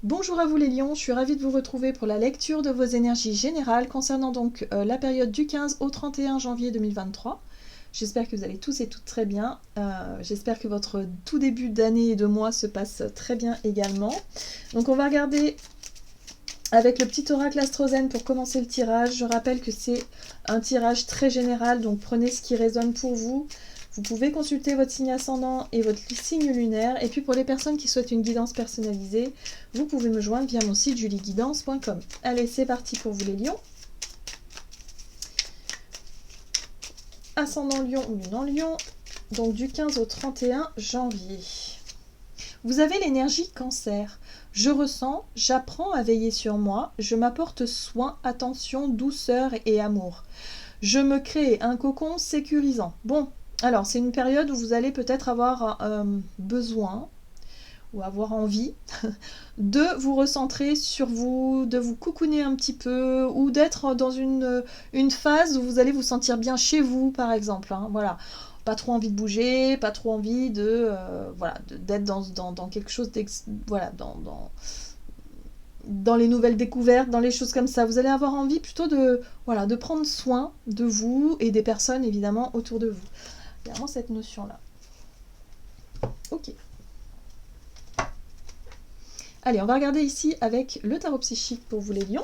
Bonjour à vous les lions, je suis ravie de vous retrouver pour la lecture de vos énergies générales concernant donc la période du 15 au 31 janvier 2023. J'espère que vous allez tous et toutes très bien. J'espère que votre tout début d'année et de mois se passe très bien également. Donc on va regarder avec le petit oracle Astrozène pour commencer le tirage. Je rappelle que c'est un tirage très général, donc prenez ce qui résonne pour vous. Vous pouvez consulter votre signe ascendant et votre signe lunaire. Et puis pour les personnes qui souhaitent une guidance personnalisée, vous pouvez me joindre via mon site julieguidance.com. Allez, c'est parti pour vous les lions. Ascendant lion ou lune en lion, donc du 15 au 31 janvier. Vous avez l'énergie cancer. Je ressens, j'apprends à veiller sur moi, je m'apporte soin, attention, douceur et amour. Je me crée un cocon sécurisant. Bon, alors c'est une période où vous allez peut-être avoir besoin ou avoir envie de vous recentrer sur vous, de vous coucouner un petit peu ou d'être dans une phase où vous allez vous sentir bien chez vous par exemple. Voilà. Pas trop envie de bouger, pas trop envie d'être dans quelque chose dans les nouvelles découvertes, dans les choses comme ça. Vous allez avoir envie plutôt de prendre soin de vous et des personnes évidemment autour de vous. Il y a vraiment cette notion-là. Ok. Allez, on va regarder ici avec le tarot psychique pour vous les lions.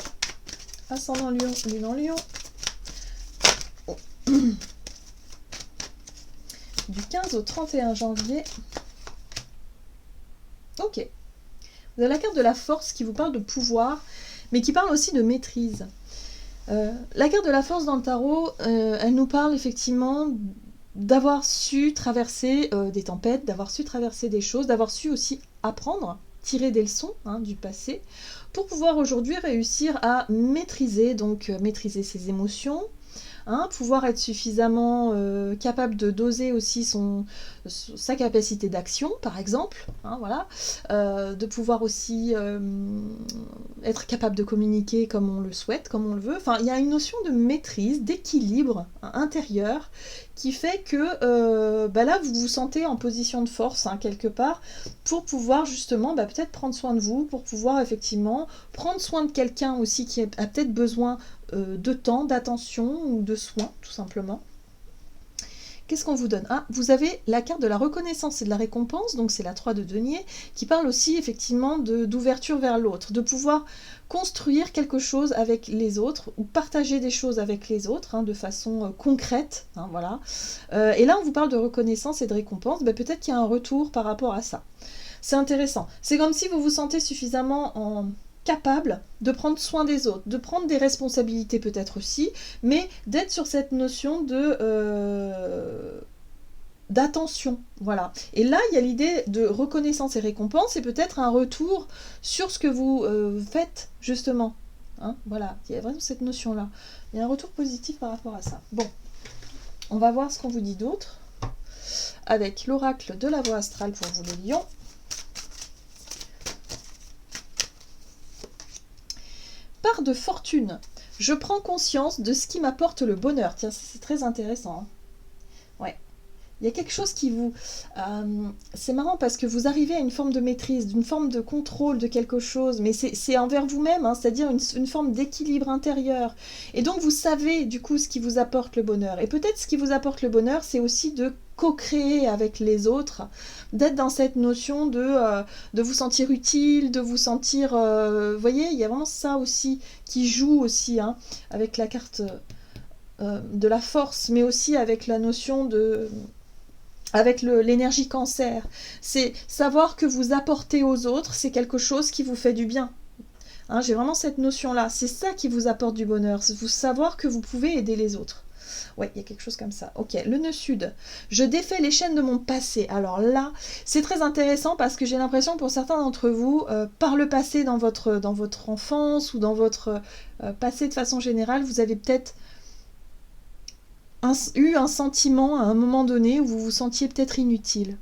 Ascendant lion, lune en lion. Oh. Du 15 au 31 janvier. Ok. Vous avez la carte de la force qui vous parle de pouvoir, mais qui parle aussi de maîtrise. La carte de la force dans le tarot, elle nous parle effectivement d'avoir su traverser des tempêtes, d'avoir su traverser des choses, d'avoir su aussi apprendre, tirer des leçons du passé, pour pouvoir aujourd'hui réussir à maîtriser, maîtriser ses émotions, pouvoir être suffisamment capable de doser aussi sa capacité d'action, par exemple, de pouvoir aussi être capable de communiquer comme on le souhaite, comme on le veut. Enfin, il y a une notion de maîtrise, d'équilibre intérieur qui fait que là, vous vous sentez en position de force, quelque part, pour pouvoir justement peut-être prendre soin de vous, pour pouvoir effectivement prendre soin de quelqu'un aussi qui a peut-être besoin de temps, d'attention ou de soins, tout simplement. Qu'est-ce qu'on vous donne ? Vous avez la carte de la reconnaissance et de la récompense, donc c'est la 3 de denier, qui parle aussi effectivement d'ouverture vers l'autre, de pouvoir construire quelque chose avec les autres, ou partager des choses avec les autres, de façon concrète, voilà. Et là, on vous parle de reconnaissance et de récompense, peut-être qu'il y a un retour par rapport à ça. C'est intéressant. C'est comme si vous vous sentez suffisamment capable de prendre soin des autres, de prendre des responsabilités peut-être aussi, mais d'être sur cette notion d'attention, voilà. Et là, il y a l'idée de reconnaissance et récompense, et peut-être un retour sur ce que vous faites, justement. Voilà, il y a vraiment cette notion-là. Il y a un retour positif par rapport à ça. Bon, on va voir ce qu'on vous dit d'autre, avec l'oracle de la voie astrale pour vous les lions. Part de fortune. Je prends conscience de ce qui m'apporte le bonheur. Tiens, c'est très intéressant. Ouais. Il y a quelque chose qui vous... c'est marrant parce que vous arrivez à une forme de maîtrise, d'une forme de contrôle de quelque chose, mais c'est envers vous-même, c'est-à-dire une forme d'équilibre intérieur. Et donc vous savez du coup ce qui vous apporte le bonheur. Et peut-être ce qui vous apporte le bonheur, c'est aussi de co-créer avec les autres, d'être dans cette notion de vous sentir utile, de vous sentir... vous voyez, il y a vraiment ça aussi qui joue aussi, avec la carte de la force, mais aussi avec la notion de... avec l'énergie cancer. C'est savoir que vous apportez aux autres, c'est quelque chose qui vous fait du bien. J'ai vraiment cette notion-là. C'est ça qui vous apporte du bonheur. C'est vous savoir que vous pouvez aider les autres. Ouais, il y a quelque chose comme ça. Ok, le nœud sud. Je défais les chaînes de mon passé. Alors là, c'est très intéressant parce que j'ai l'impression pour certains d'entre vous, par le passé dans votre enfance ou dans votre passé de façon générale, vous avez peut-être eu un sentiment à un moment donné où vous vous sentiez peut-être inutile.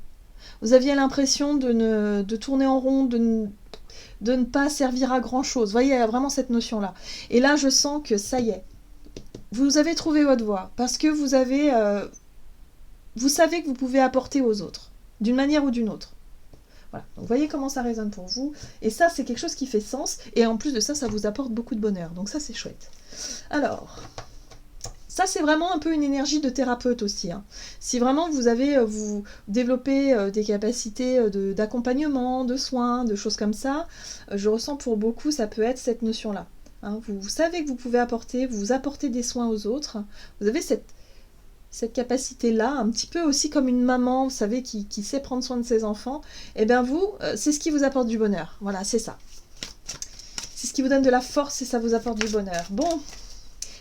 Vous aviez l'impression de tourner en rond, de ne pas servir à grand chose. Vous voyez, il y a vraiment cette notion-là. Et là, je sens que ça y est. Vous avez trouvé votre voie parce que vous savez que vous pouvez apporter aux autres, d'une manière ou d'une autre. Voilà. Donc voyez comment ça résonne pour vous. Et ça, c'est quelque chose qui fait sens. Et en plus de ça, ça vous apporte beaucoup de bonheur. Donc ça, c'est chouette. Alors, ça, c'est vraiment un peu une énergie de thérapeute aussi. Hein. Si vraiment vous développez des capacités d'accompagnement, de soins, de choses comme ça, je ressens pour beaucoup, ça peut être cette notion-là. Hein. Vous savez que vous pouvez vous apportez des soins aux autres. Vous avez cette capacité-là, un petit peu aussi comme une maman, vous savez, qui sait prendre soin de ses enfants. Et bien vous, c'est ce qui vous apporte du bonheur. Voilà, c'est ça. C'est ce qui vous donne de la force et ça vous apporte du bonheur. Bon.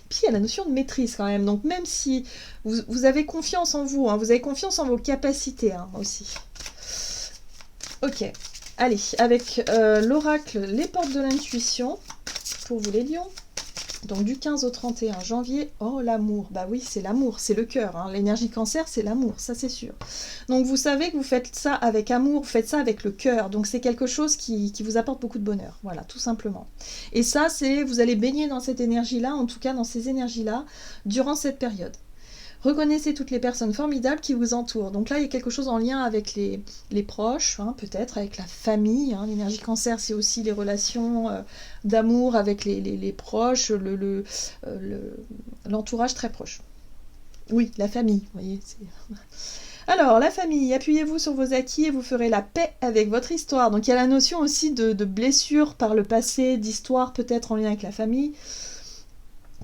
Puis il y a la notion de maîtrise quand même. Donc même si vous avez confiance en vous, hein, vous avez confiance en vos capacités hein, aussi. Ok. Allez, avec l'oracle Les Portes de l'Intuition, pour vous les lions. Donc du 15 au 31 janvier, oh l'amour, bah oui c'est l'amour, c'est le cœur, hein. L'énergie cancer c'est l'amour, ça c'est sûr. Donc vous savez que vous faites ça avec amour, vous faites ça avec le cœur, donc c'est quelque chose qui vous apporte beaucoup de bonheur, voilà, tout simplement. Et ça c'est, vous allez baigner dans cette énergie-là, en tout cas dans ces énergies-là, durant cette période. Reconnaissez toutes les personnes formidables qui vous entourent. Donc là, il y a quelque chose en lien avec les proches, hein, peut-être, avec la famille. Hein. L'énergie cancer, c'est aussi les relations d'amour avec les proches, l'entourage très proche. Oui, la famille, vous voyez. Alors, la famille, appuyez-vous sur vos acquis et vous ferez la paix avec votre histoire. Donc il y a la notion aussi de blessure par le passé, d'histoire peut-être en lien avec la famille.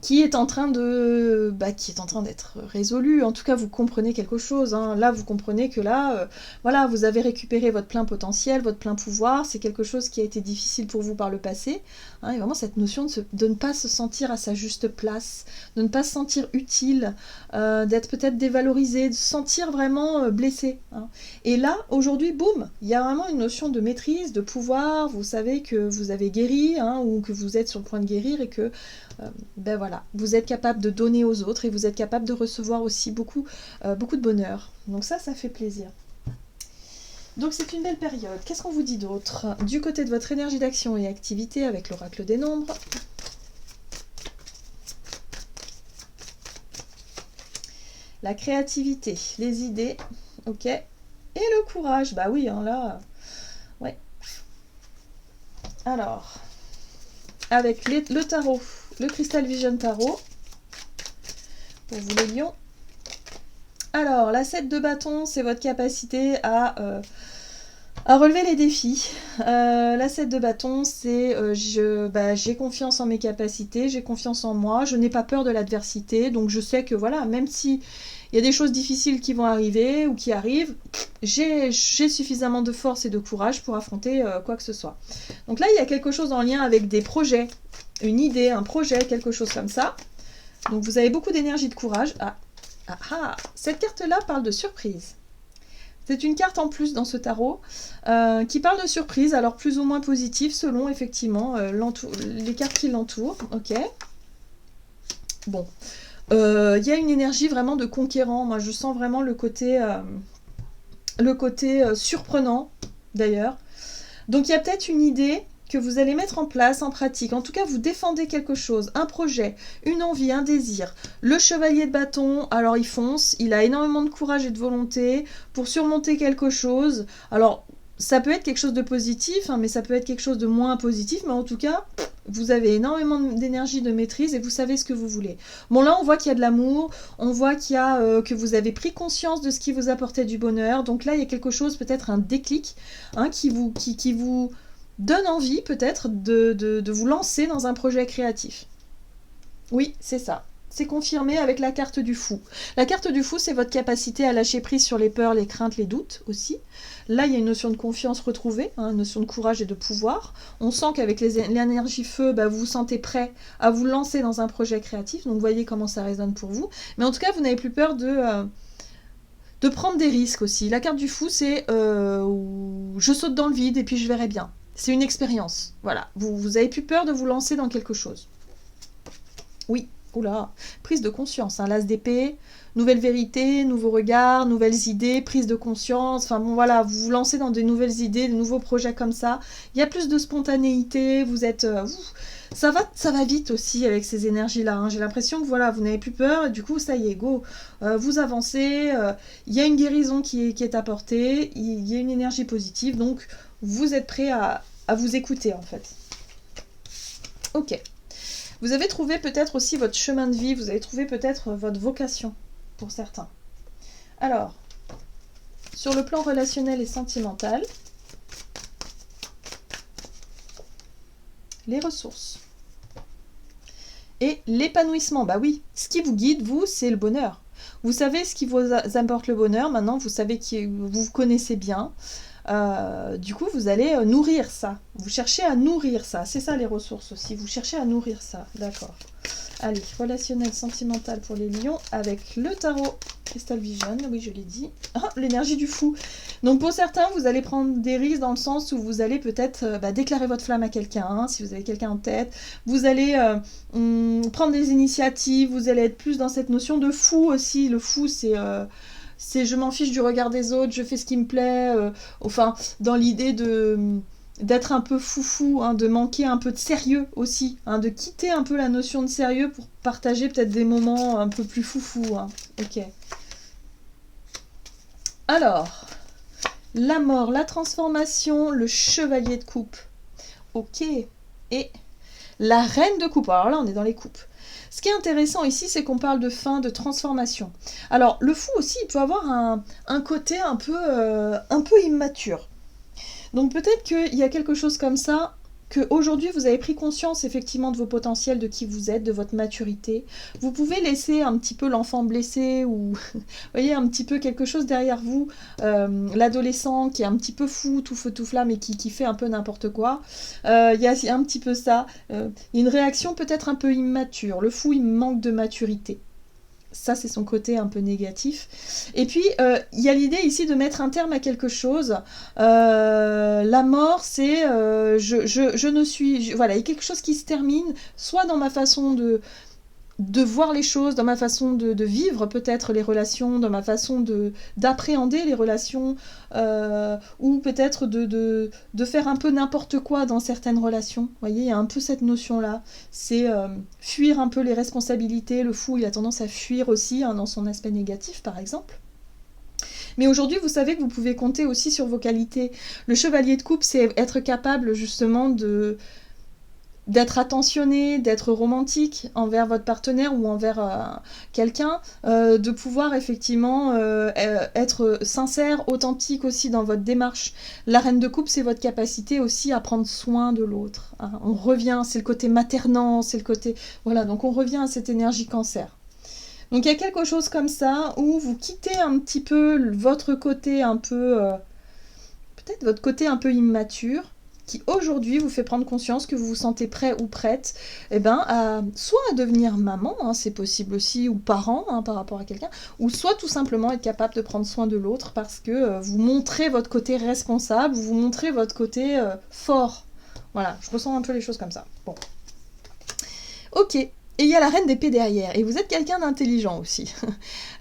Qui est en train d'être résolu. En tout cas, vous comprenez quelque chose. Hein. Là, vous comprenez que là, voilà, vous avez récupéré votre plein potentiel, votre plein pouvoir. C'est quelque chose qui a été difficile pour vous par le passé. Hein, et vraiment cette notion de ne pas se sentir à sa juste place, de ne pas se sentir utile, d'être peut-être dévalorisé, de se sentir vraiment blessé. Hein. Et là, aujourd'hui, boum, il y a vraiment une notion de maîtrise, de pouvoir. Vous savez que vous avez guéri, hein, ou que vous êtes sur le point de guérir et que ben voilà, vous êtes capable de donner aux autres et vous êtes capable de recevoir aussi beaucoup de bonheur. Donc ça fait plaisir. Donc c'est une belle période. Qu'est-ce qu'on vous dit d'autre? Du côté de votre énergie d'action et activité avec l'oracle des nombres. La créativité, les idées, ok. Et le courage, bah oui, hein, là, ouais. Alors, avec le tarot. Le Crystal Vision Tarot, pour vous les lions. Alors, la 7 de bâton, c'est votre capacité à relever les défis. La 7 de bâton, c'est j'ai confiance en mes capacités, j'ai confiance en moi, je n'ai pas peur de l'adversité, donc je sais que voilà, même si il y a des choses difficiles qui vont arriver ou qui arrivent, j'ai suffisamment de force et de courage pour affronter quoi que ce soit. Donc là, il y a quelque chose en lien avec des projets, une idée, un projet, quelque chose comme ça. Donc vous avez beaucoup d'énergie, de courage. Cette carte-là parle de surprise. C'est une carte en plus dans ce tarot qui parle de surprise, alors plus ou moins positive selon effectivement les cartes qui l'entourent. Ok. Bon. Il y a une énergie vraiment de conquérant. Moi, je sens vraiment le côté surprenant, d'ailleurs. Donc, il y a peut-être une idée que vous allez mettre en place, en pratique. En tout cas, vous défendez quelque chose, un projet, une envie, un désir. Le chevalier de bâton, alors il fonce, il a énormément de courage et de volonté pour surmonter quelque chose. Alors, ça peut être quelque chose de positif, hein, mais ça peut être quelque chose de moins positif, mais en tout cas, vous avez énormément d'énergie, de maîtrise et vous savez ce que vous voulez. Bon, là, on voit qu'il y a de l'amour, on voit qu'il y a, que vous avez pris conscience de ce qui vous apportait du bonheur. Donc là, il y a quelque chose, peut-être un déclic, hein, qui vous donne envie, peut-être, de vous lancer dans un projet créatif. Oui, c'est ça. C'est confirmé avec la carte du fou. La carte du fou, c'est votre capacité à lâcher prise sur les peurs, les craintes, les doutes aussi. Là, il y a une notion de confiance retrouvée, hein, une notion de courage et de pouvoir. On sent qu'avec l'énergie feu, vous vous sentez prêt à vous lancer dans un projet créatif. Donc, voyez comment ça résonne pour vous. Mais en tout cas, vous n'avez plus peur de prendre des risques aussi. La carte du fou, c'est je saute dans le vide et puis je verrai bien. C'est une expérience. Voilà. Vous avez plus peur de vous lancer dans quelque chose. Oui. Oula, prise de conscience, hein, l'as d'épée, nouvelle vérité, nouveaux regards, nouvelles idées, prise de conscience, enfin bon voilà, vous vous lancez dans des nouvelles idées, de nouveaux projets comme ça, il y a plus de spontanéité, vous êtes... ça va vite aussi avec ces énergies-là, hein. J'ai l'impression que voilà, vous n'avez plus peur, et du coup ça y est, go, vous avancez, il y a une guérison qui est apportée, il y a une énergie positive, donc vous êtes prêt à vous écouter en fait. Ok. Vous avez trouvé peut-être aussi votre chemin de vie, vous avez trouvé peut-être votre vocation, pour certains. Alors, sur le plan relationnel et sentimental, les ressources. Et l'épanouissement, bah oui, ce qui vous guide, vous, c'est le bonheur. Vous savez ce qui vous apporte le bonheur, maintenant vous savez que vous vous connaissez bien. Du coup, vous allez nourrir ça. Vous cherchez à nourrir ça. C'est ça les ressources aussi. Vous cherchez à nourrir ça. D'accord. Allez, relationnel, sentimental pour les lions avec le tarot Crystal Vision. Oui, je l'ai dit. Ah, l'énergie du fou. Donc pour certains, vous allez prendre des risques dans le sens où vous allez peut-être déclarer votre flamme à quelqu'un, hein, si vous avez quelqu'un en tête. Vous allez prendre des initiatives. Vous allez être plus dans cette notion de fou aussi. Le fou, c'est je m'en fiche du regard des autres, je fais ce qui me plaît, enfin, dans l'idée d'être un peu foufou, hein, de manquer un peu de sérieux aussi, hein, de quitter un peu la notion de sérieux pour partager peut-être des moments un peu plus foufou. Hein. Ok. Alors, la mort, la transformation, le chevalier de coupe. Ok. Et la reine de coupe. Alors là, on est dans les coupes. Ce qui est intéressant ici, c'est qu'on parle de fin, de transformation. Alors, le fou aussi, il peut avoir un côté un peu immature. Donc peut-être qu'il y a quelque chose comme ça, qu'aujourd'hui vous avez pris conscience effectivement de vos potentiels, de qui vous êtes, de votre maturité. Vous pouvez laisser un petit peu l'enfant blessé ou, vous voyez, un petit peu quelque chose derrière vous, l'adolescent qui est un petit peu fou, tout feu, tout flamme et qui fait un peu n'importe quoi. Il y a un petit peu ça. Une réaction peut-être un peu immature. Le fou, il manque de maturité. Ça, c'est son côté un peu négatif. Et puis, il y a l'idée ici de mettre un terme à quelque chose. La mort, c'est je ne suis... voilà, il y a quelque chose qui se termine, soit dans ma façon de voir les choses, dans ma façon de vivre peut-être les relations, dans ma façon d'appréhender les relations, ou peut-être de faire un peu n'importe quoi dans certaines relations. Vous voyez, il y a un peu cette notion-là. C'est fuir un peu les responsabilités. Le fou, il a tendance à fuir aussi, hein, dans son aspect négatif, par exemple. Mais aujourd'hui, vous savez que vous pouvez compter aussi sur vos qualités. Le chevalier de coupe, c'est être capable justement d'être attentionné, d'être romantique envers votre partenaire ou envers quelqu'un, de pouvoir effectivement être sincère, authentique aussi dans votre démarche. La reine de coupe, c'est votre capacité aussi à prendre soin de l'autre. Hein. On revient, c'est le côté maternant, c'est le côté... Voilà, donc on revient à cette énergie cancer. Donc il y a quelque chose comme ça où vous quittez un petit peu votre côté un peu... peut-être votre côté un peu immature, qui aujourd'hui vous fait prendre conscience que vous vous sentez prêt ou prête, soit à devenir maman, hein, c'est possible aussi, ou parent, hein, par rapport à quelqu'un, ou soit tout simplement être capable de prendre soin de l'autre parce que vous montrez votre côté responsable, vous montrez votre côté fort. Voilà, je ressens un peu les choses comme ça. Bon. Ok. Et il y a la reine d'épée derrière, et vous êtes quelqu'un d'intelligent aussi.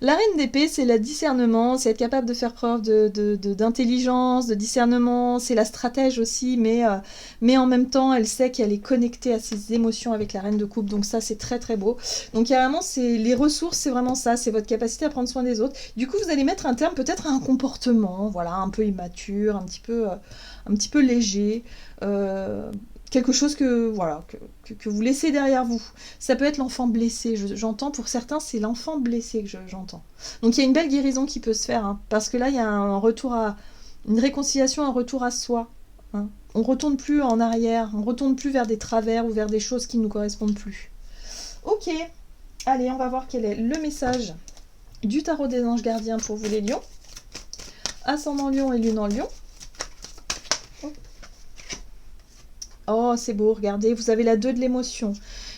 La reine d'épée, c'est le discernement, c'est être capable de faire preuve d'intelligence, de discernement, c'est la stratège aussi, mais en même temps, elle sait qu'elle est connectée à ses émotions avec la reine de coupe, donc ça, c'est très très beau. Donc il y a vraiment, les ressources, c'est vraiment ça, c'est votre capacité à prendre soin des autres. Du coup, vous allez mettre un terme peut-être à un comportement, voilà, un peu immature, un petit peu léger, quelque chose que vous laissez derrière vous. Ça peut être l'enfant blessé, j'entends, pour certains, c'est l'enfant blessé que j'entends. Donc il y a une belle guérison qui peut se faire, hein, parce que là, il y a un retour une réconciliation, un retour à soi. Hein. On ne retourne plus en arrière, on ne retourne plus vers des travers ou vers des choses qui ne nous correspondent plus. Ok, allez, on va voir quel est le message du tarot des anges gardiens pour vous les lions. Ascendant lion et lune en lion. Oh, c'est beau, regardez, vous avez la 2 de l'émotion.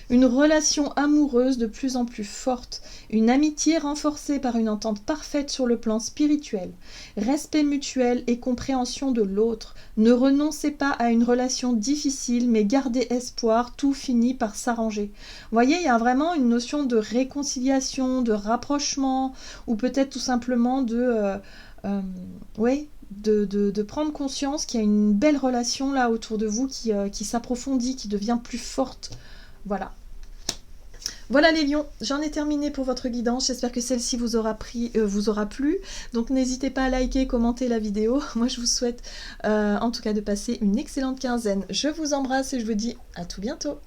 Une relation amoureuse de plus en plus forte. Une amitié renforcée par une entente parfaite sur le plan spirituel, respect mutuel et compréhension de l'autre. Ne renoncez pas à une relation difficile, mais gardez espoir, tout finit par s'arranger. Vous voyez, il y a vraiment une notion de réconciliation, de rapprochement, ou peut-être tout simplement de prendre conscience qu'il y a une belle relation là autour de vous qui s'approfondit, qui devient plus forte. Voilà. Voilà les lions, j'en ai terminé pour votre guidance, j'espère que celle-ci vous aura plu, donc n'hésitez pas à liker, commenter la vidéo, moi je vous souhaite en tout cas de passer une excellente quinzaine, je vous embrasse et je vous dis à tout bientôt.